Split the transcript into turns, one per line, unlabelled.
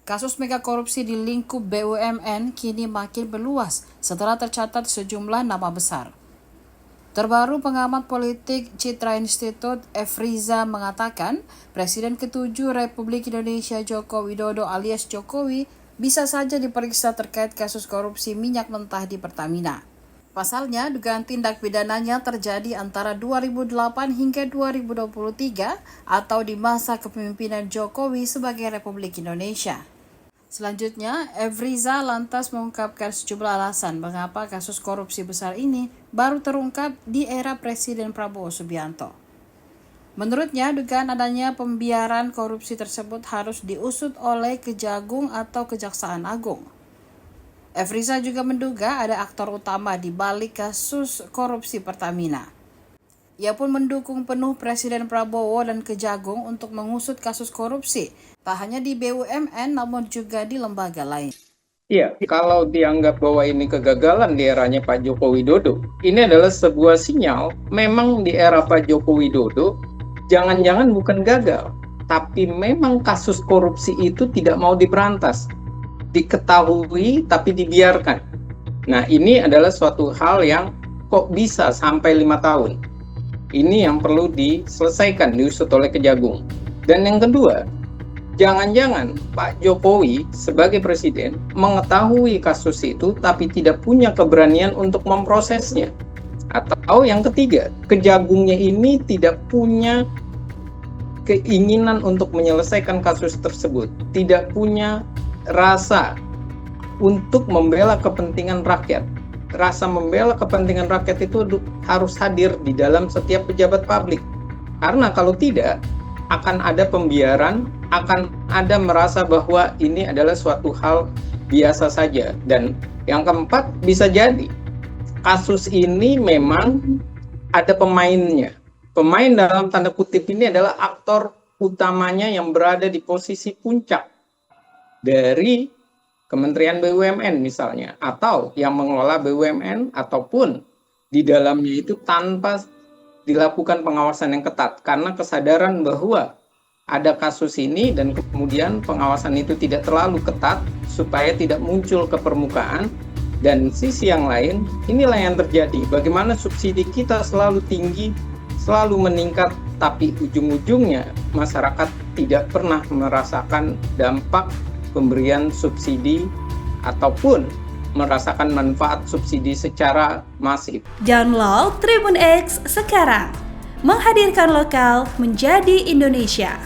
Kasus mega korupsi di lingkup BUMN kini makin meluas setelah tercatat sejumlah nama besar. Terbaru pengamat politik Citra Institute F. Riza mengatakan Presiden ke-7 Republik Indonesia Joko Widodo alias Jokowi bisa saja diperiksa terkait kasus korupsi minyak mentah di Pertamina. Pasalnya, dugaan tindak pidananya terjadi antara 2008 hingga 2023 atau di masa kepemimpinan Jokowi sebagai Republik Indonesia. Selanjutnya, F. Riza lantas mengungkapkan sejumlah alasan mengapa kasus korupsi besar ini baru terungkap di era Presiden Prabowo Subianto. Menurutnya, dugaan adanya pembiaran korupsi tersebut harus diusut oleh Kejagung atau Kejaksaan Agung. F. Riza juga menduga ada aktor utama di balik kasus korupsi Pertamina. Ia pun mendukung penuh Presiden Prabowo dan Kejagung untuk mengusut kasus korupsi, tak hanya di BUMN namun juga di lembaga lain.
Iya, kalau dianggap bahwa ini kegagalan di eranya Pak Joko Widodo, ini adalah sebuah sinyal memang di era Pak Joko Widodo, jangan-jangan bukan gagal, tapi memang kasus korupsi itu tidak mau diberantas. Diketahui tapi dibiarkan. Nah, ini adalah suatu hal yang kok bisa sampai 5 tahun. Ini yang perlu diselesaikan, diusut oleh Kejagung. Dan yang kedua, jangan-jangan Pak Jokowi sebagai presiden mengetahui kasus itu tapi tidak punya keberanian untuk memprosesnya. Atau yang ketiga, Kejagungnya ini tidak punya keinginan untuk menyelesaikan kasus tersebut, tidak punya rasa untuk membela kepentingan rakyat. Rasa membela kepentingan rakyat itu harus hadir di dalam setiap pejabat publik. Karena kalau tidak, akan ada pembiaran, akan ada merasa bahwa ini adalah suatu hal biasa saja. Dan yang keempat, bisa jadi kasus ini memang ada pemainnya. Pemain dalam tanda kutip ini adalah aktor utamanya yang berada di posisi puncak dari Kementerian BUMN misalnya, atau yang mengelola BUMN, ataupun di dalamnya itu tanpa dilakukan pengawasan yang ketat, karena kesadaran bahwa ada kasus ini dan kemudian pengawasan itu tidak terlalu ketat supaya tidak muncul ke permukaan. Dan sisi yang lain, inilah yang terjadi, bagaimana subsidi kita selalu tinggi, selalu meningkat, tapi ujung-ujungnya masyarakat tidak pernah merasakan dampak pemberian subsidi ataupun merasakan manfaat subsidi secara masif.
Download Tribun X sekarang, menghadirkan lokal menjadi Indonesia.